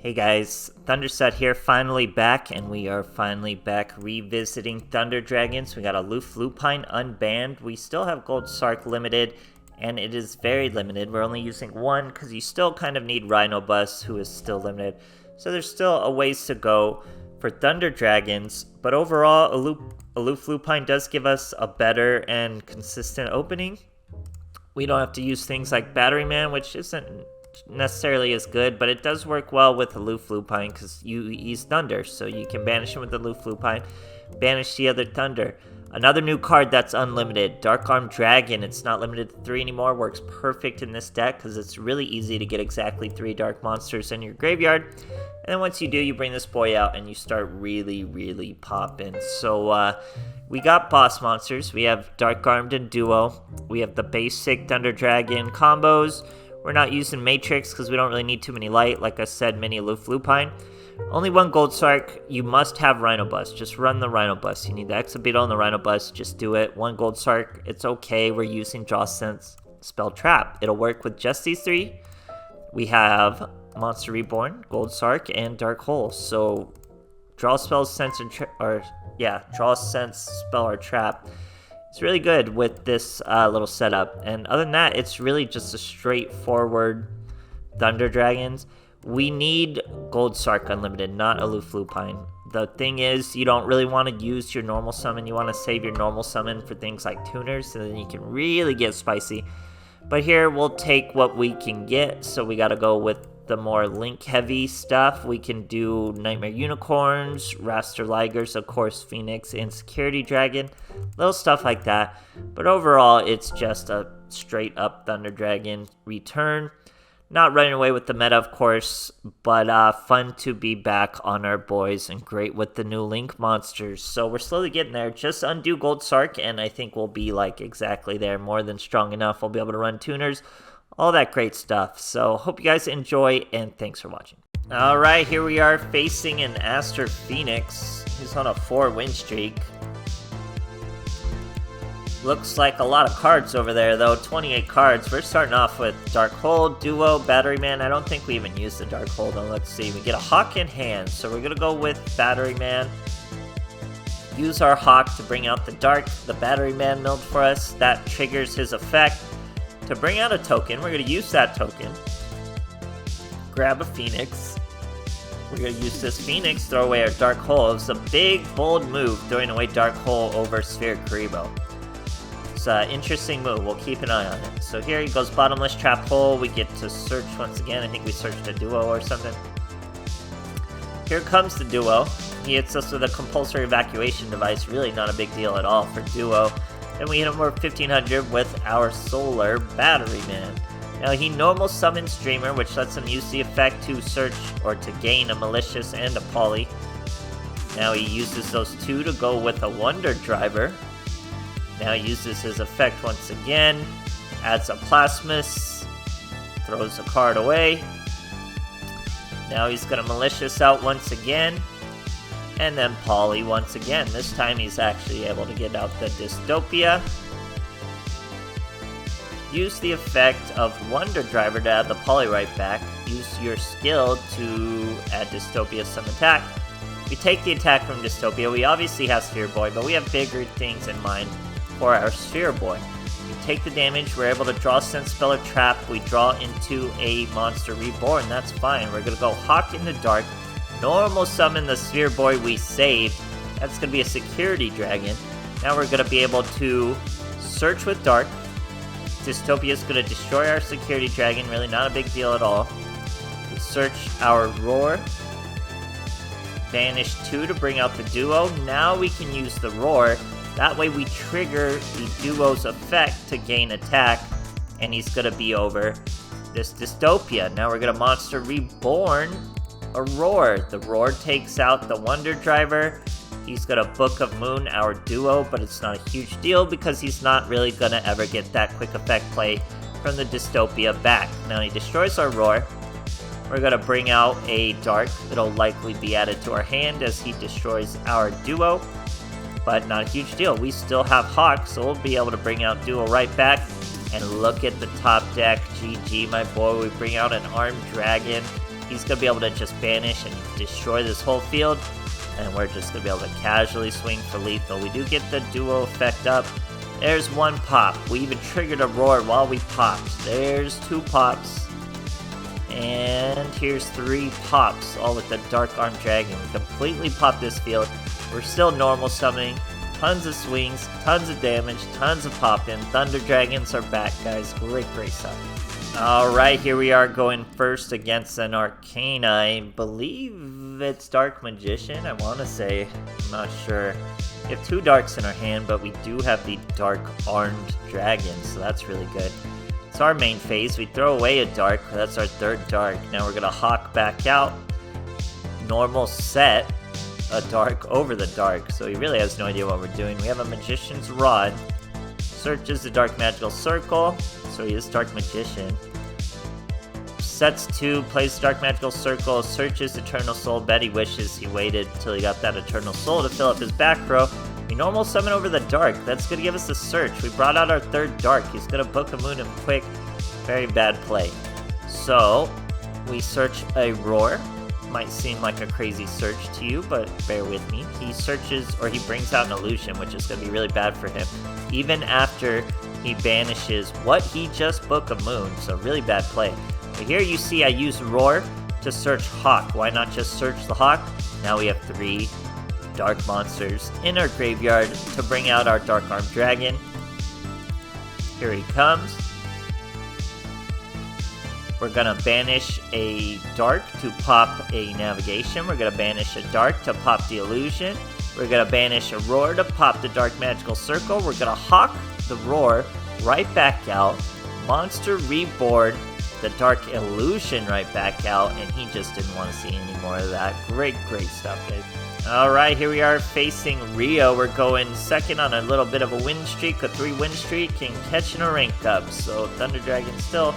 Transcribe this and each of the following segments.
Hey guys, THUNDERSTUD here, finally back, and we are finally back revisiting Thunder Dragons. We got Aloof Lupine unbanned. We still have Gold Sark limited, and it is very limited. We're only using one because you still kind of need Rhino Bus, who is still limited. So there's still a ways to go for Thunder Dragons, but overall, Aloof Lupine does give us a better and consistent opening. We don't have to use things like Battery Man, which isn't necessarily as good, but it does work well with Aloof Lupine because he's Thunder, so you can banish him with Aloof Lupine, banish the other Thunder. Another new card that's unlimited, Dark Arm Dragon. It's not limited to 3 anymore, works perfect in this deck because it's really easy to get exactly 3 dark monsters in your graveyard. And then once you do, you bring this boy out and you start really popping. So we got boss monsters. We have Dark Armed and Duo. We have the basic Thunder Dragon combos. We're not using Matrix because we don't really need too many light. Like I said, mini Aloof Lupine. Only one Gold Sark. You must have Rhino Bus. Just run the Rhino Bus. You need the Exhibital and the Rhino Bus. Just do it. One Gold Sark. It's okay. We're using Draw Sense, Spell Trap. It'll work with just these 3. We have Monster Reborn, Gold Sark, and Dark Hole. So draw spells, sense, draw sense, spell, or trap. It's really good with this little setup. And other than that, it's really just a straightforward Thunder Dragons. We need Gold Sark Unlimited, not Aloof Lupine. The thing is, you don't really want to use your normal summon. You want to save your normal summon for things like tuners, so then you can really get spicy. But here, we'll take what we can get. So we got to go with the more link-heavy stuff. We can do Nightmare Unicorns, Raster Ligers, of course, Phoenix, and Security Dragon. Little stuff like that. But overall, it's just a straight-up Thunder Dragon return. Not running away with the meta, of course, but fun to be back on our boys and great with the new Link monsters. So we're slowly getting there. Just undo Gold Sark, and I think we'll be like exactly there, more than strong enough. We'll be able to run tuners, all that great stuff. So hope you guys enjoy, and thanks for watching. All right, here we are facing an Aster Phoenix. He's on a 4-win streak. Looks like a lot of cards over there, though. 28 cards. We're starting off with Dark Hole, Duo, Battery Man. I don't think we even use the Dark Hole, though. Let's see. We get a Hawk in hand, so we're going to go with Battery Man. Use our Hawk to bring out the Dark. The Battery Man milled for us. That triggers his effect to bring out a token. We're going to use that token. Grab a Phoenix. We're going to use this Phoenix, throw away our Dark Hole. It's a big, bold move, throwing away Dark Hole over Sphere Karibo. It's an interesting move. We'll keep an eye on it. So here he goes, Bottomless Trap Hole. We get to search once again. I think we searched a Duo or something. Here comes the Duo. He hits us with a Compulsory Evacuation Device. Really not a big deal at all for Duo. Then we hit him for 1500 with our Solar Battery Man. Now he normal summons Dreamer, which lets him use the effect to search or to gain a Malicious and a Poly. Now he uses those 2 to go with a Wonder Driver. Now he uses his effect once again, adds a Plasmus, throws a card away. Now he's going to Malicious out once again, and then Poly once again. This time he's actually able to get out the Dystopia. Use the effect of Wonder Driver to add the Poly right back. Use your skill to add Dystopia some attack. We take the attack from Dystopia. We obviously have Sphere Boy, but we have bigger things in mind for our Sphere Boy. We take the damage, we're able to draw Sense Spell or Trap, we draw into a Monster Reborn, that's fine. We're gonna go Hawk in the Dark, normal summon the Sphere Boy we saved, that's gonna be a Security Dragon. Now we're gonna be able to search with Dark, Dystopia is gonna destroy our Security Dragon, really not a big deal at all. We search our Roar, banish 2 to bring out the Duo, now we can use the Roar. That way we trigger the Duo's effect to gain attack, and he's going to be over this Dystopia. Now we're going to Monster Reborn a Roar. The Roar takes out the Wonder Driver. He's going to Book of Moon our Duo, but it's not a huge deal because he's not really going to ever get that quick effect play from the Dystopia back. Now he destroys our Roar. We're gonna bring out a dark. It'll likely be added to our hand as he destroys our duo. But not a huge deal. We still have Hawk, so we'll be able to bring out duo right back. And look at the top deck. GG, my boy. We bring out an armed dragon. He's gonna be able to just banish and destroy this whole field. And we're just gonna be able to casually swing for lethal. We do get the duo effect up. There's one pop. We even triggered a roar while we popped. There's 2 pops. And here's 3 pops, all with the Dark Arm Dragon. We completely popped this field. We're still normal summoning. Tons of swings, tons of damage, tons of pop-in. Thunder Dragons are back, guys. Great stuff. Alright, here we are going first against an Arcane. I believe it's Dark Magician, I want to say. I'm not sure. We have 2 darks in our hand, but we do have the Dark Armed Dragon, so that's really good. It's our main phase. We throw away a dark. That's our 3rd dark. Now we're going to Hawk back out. Normal set a dark over the dark, so he really has no idea what we're doing. We have a Magician's Rod. Searches the Dark Magical Circle, so he is Dark Magician. Sets 2, plays Dark Magical Circle, searches Eternal Soul. Bet he wishes he waited till he got that Eternal Soul to fill up his back row. We normal summon over the dark. That's going to give us a search. We brought out our 3rd dark. He's going to book a moon him quick. Very bad play. So, we search a Roar. Might seem like a crazy search to you, but bear with me. He searches, or he brings out an illusion, which is going to be really bad for him. Even after he banishes what he just booked a moon, so really bad play. But here you see I use Roar to search Hawk. Why not just search the Hawk? Now we have 3 dark monsters in our graveyard to bring out our Dark Armed Dragon. Here he comes. We're gonna banish a dark to pop a navigation. We're gonna banish a dark to pop the illusion. We're gonna banish a roar to pop the Dark Magical Circle. We're gonna Hawk the roar right back out. Monster reboard the Dark Illusion right back out, and he just didn't want to see any more of that. Great stuff, guys. Alright, here we are facing Rio. We're going second on a little bit of a win streak, a 3 win streak, and catching a rank up. So Thunder Dragon still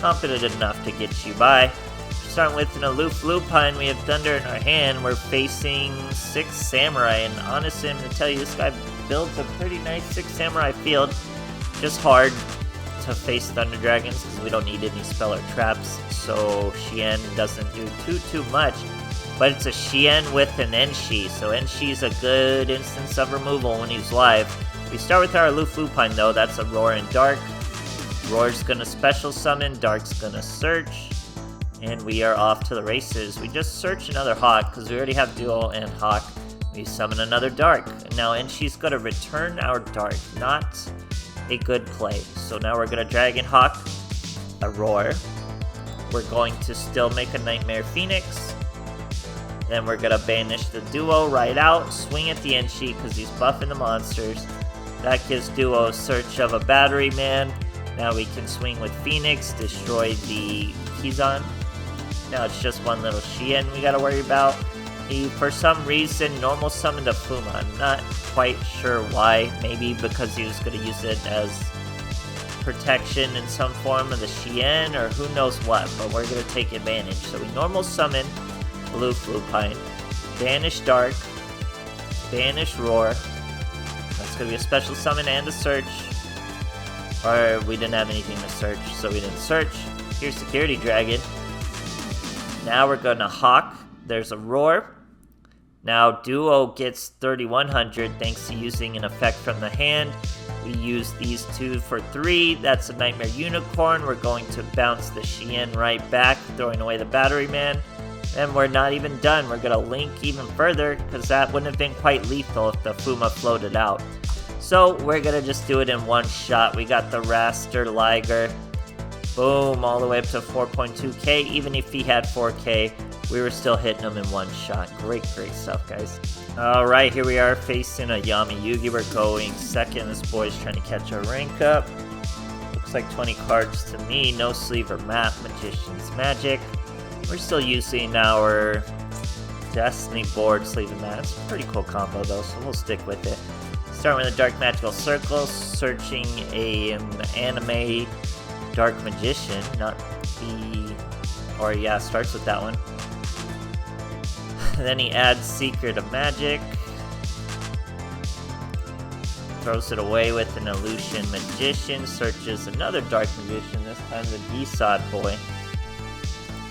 confident enough to get you by. Starting with an Aloof Lupine, we have Thunder in our hand. We're facing 6 Samurai, and honestly, I'm going to tell you, this guy builds a pretty nice 6 Samurai field. Just hard to face Thunder Dragons because we don't need any spell or traps, so Xian doesn't do too much. But it's a Xian with an Enshi, so Enshi's a good instance of removal when he's live. We start with our Aloof Lupine though. That's a Roar and Dark. Roar's gonna special summon, Dark's gonna search, and we are off to the races. We just search another Hawk because we already have Duel and Hawk. We summon another Dark. Now Enshi's gonna return our Dark. Not a good play. So now we're gonna Dragon Hawk a Roar. We're going to still make a Nightmare Phoenix. Then we're gonna banish the Duo right out, swing at the Enshi because he's buffing the monsters. That gives Duo a search of a Battery Man. Now we can swing with Phoenix, destroy the Kizan. Now it's just one little Xian we gotta worry about. He, for some reason, normal summoned a Fuma. I'm not quite sure why. Maybe because he was gonna use it as protection in some form of the Xian, or who knows what, but we're gonna take advantage. So we normal summon Aloof Lupine, banish Dark, banish Roar. That's gonna be a special summon and a search. Or we didn't have anything to search, so we didn't search. Here's Security Dragon. Now we're gonna Hawk. There's a Roar. Now Duo gets 3100 thanks to using an effect from the hand. We use these 2 for 3. That's a Nightmare Unicorn. We're going to bounce the Xian right back, throwing away the Battery Man. And we're not even done. We're gonna link even further, because that wouldn't have been quite lethal if the Fuma floated out. So we're gonna just do it in one shot. We got the Raster Liger. Boom, all the way up to 4.2k. Even if he had 4k, we were still hitting him in one shot. Great stuff, guys. Alright, here we are facing a Yami Yugi. We're going second. This boy's trying to catch a rank up. Looks like 20 cards to me. No sleeve or map. Magician's Magic. We're still using our Destiny board sleeve and mat. It's a pretty cool combo though, so we'll stick with it. Starting with a Dark Magical Circle, searching an anime Dark Magician, not the Or yeah, starts with that one. Then he adds Secret of Magic. Throws it away with an Illusion Magician. Searches another Dark Magician, this time the D-Sod boy.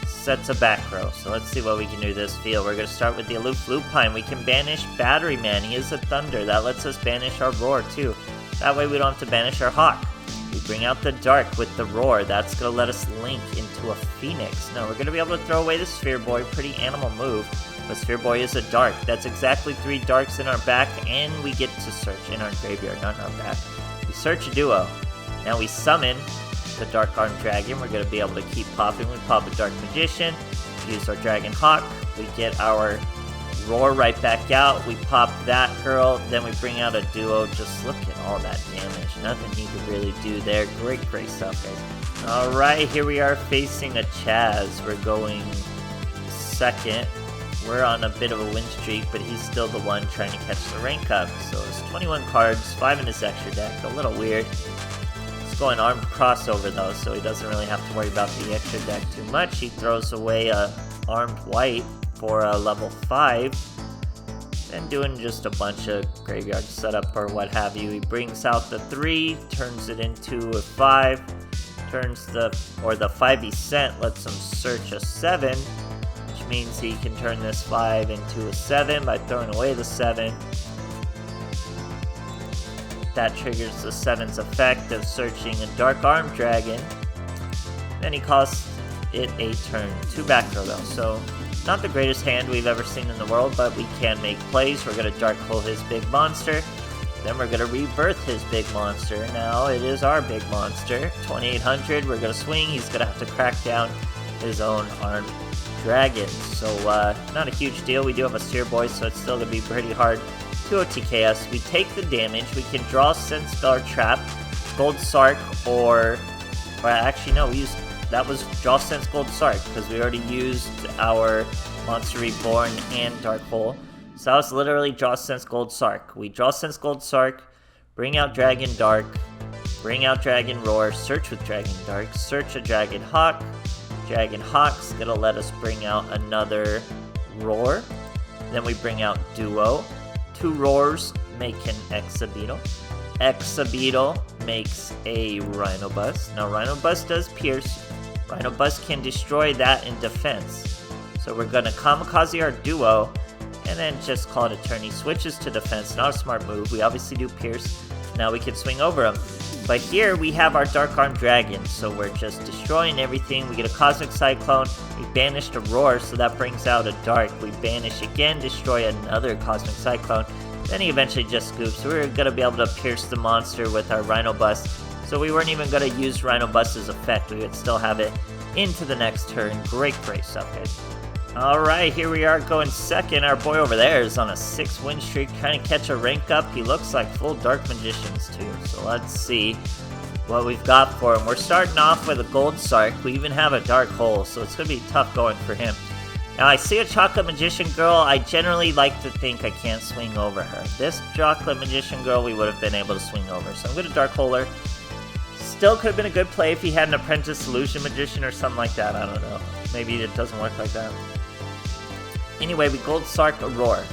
Sets a back row. So let's see what we can do this field. We're going to start with the Aloof Lupine. We can banish Battery Man. He is a Thunder. That lets us banish our Roar too. That way we don't have to banish our Hawk. We bring out the Dark with the Roar. That's going to let us link into a Phoenix. Now we're going to be able to throw away the Sphere Boy. Pretty animal move. But Sphere Boy is a Dark. That's exactly 3 Darks in our back, and we get to search in our graveyard, not in our back. We search a duo. Now we summon the Dark Arm Dragon. We're going to be able to keep popping. We pop a Dark Magician. Use our Dragon Hawk. We get our Roar right back out. We pop that girl. Then we bring out a duo. Just look at all that damage. Nothing he could really do there. Great stuff, guys. Alright, here we are facing a Chaz. We're going second. We're on a bit of a win streak, but he's still the one trying to catch the rank up. So it's 21 cards, 5 in his extra deck. A little weird. He's going armed crossover though, so he doesn't really have to worry about the extra deck too much. He throws away a armed white for a level 5. And doing just a bunch of graveyard setup or what have you. He brings out the 3, turns it into a 5. Turns the 5 he sent, lets him search a 7. Means he can turn this 5 into a 7 by throwing away the 7. That triggers the 7's effect of searching a Dark Arm Dragon. Then he costs it a turn. 2 back row though, so not the greatest hand we've ever seen in the world, but we can make plays. We're going to Dark Hole his big monster. Then we're going to rebirth his big monster. Now it is our big monster. 2800, we're going to swing. He's going to have to crack down his own armed dragon. So not a huge deal. We do have a Sphere Boy, so it's still going to be pretty hard to OTK us. We take the damage. We can draw Sense Spell or Trap, Gold Sark, or actually no, that was Draw Sense Gold Sark, because we already used our Monster Reborn and Dark Hole. So that was literally Draw Sense Gold Sark. We draw Sense Gold Sark, bring out Dragon Dark, bring out Dragon Roar, search with Dragon Dark, search a Dragon Hawk. Dragon Hawk's gonna let us bring out another Roar. Then we bring out Duo. 2 Roars make an Exabeetle. Exabeetle makes a Rhino Bust. Now Rhino Bust does pierce. Rhino Bust can destroy that in defense. So we're gonna Kamikaze our Duo, and then just call it a turn. He switches to defense. Not a smart move. We obviously do pierce. Now we can swing over him. But here we have our Dark Arm Dragon, so we're just destroying everything. We get a Cosmic Cyclone, we banished a Roar, so that brings out a Dark. We banish again, destroy another Cosmic Cyclone. Then he eventually just scoops. We're going to be able to pierce the monster with our Rhino Bust. So we weren't even going to use Rhino Bust's effect. We would still have it into the next turn. Great stuff, guys. Alright, here we are going second. Our boy over there is on a 6 win streak, trying to catch a rank up. He looks like full Dark Magicians too, so let's see what we've got for him. We're starting off with a Gold Sark. We even have a Dark Hole, so it's going to be tough going for him. Now I see a Chocolate Magician Girl. I generally like to think I can't swing over her. This Chocolate Magician Girl we would have been able to swing over, so I'm going to Dark Hole her. Still could have been a good play if he had an Apprentice Illusion Magician or something like that. I don't know. Maybe it doesn't work like that. Anyway, we Gold Sark a Roar.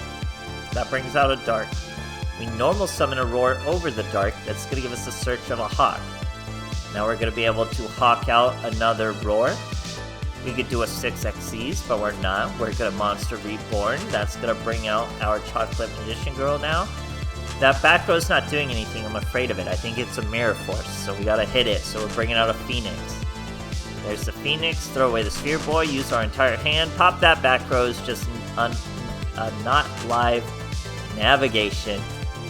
That brings out a Dark. We normal summon a Roar over the Dark. That's going to give us a search of a Hawk. Now we're going to be able to Hawk out another Roar. We could do a 6 XCs, but we're not. We're going to Monster Reborn. That's going to bring out our Chocolate Magician Girl now. That back row's not doing anything. I'm afraid of it. I think it's a Mirror Force, so we got to hit it. So we're bringing out a Phoenix. There's the Phoenix, throw away the Sphere Boy, use our entire hand, pop that back row's just not live navigation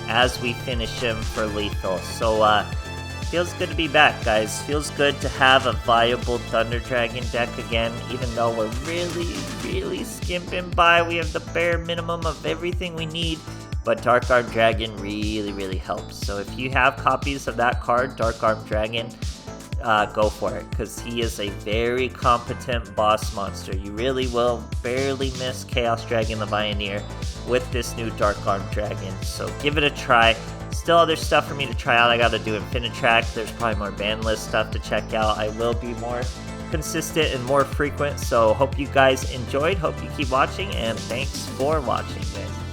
as we finish him for lethal. So feels good to be back, guys. Feels good to have a viable Thunder Dragon deck again, even though we're really skimping by. We have the bare minimum of everything we need, but Dark Arm Dragon really helps. So if you have copies of that card, Dark Arm Dragon, go for it, because he is a very competent boss monster. You really will barely miss Chaos Dragon the Pioneer with this new Dark Arm Dragon, so give it a try. Still other stuff for me to try out. I gotta do Infinitrack. There's probably more ban list stuff to check out. I will be more consistent and more frequent. So hope you guys enjoyed. Hope you keep watching, and thanks for watching, guys.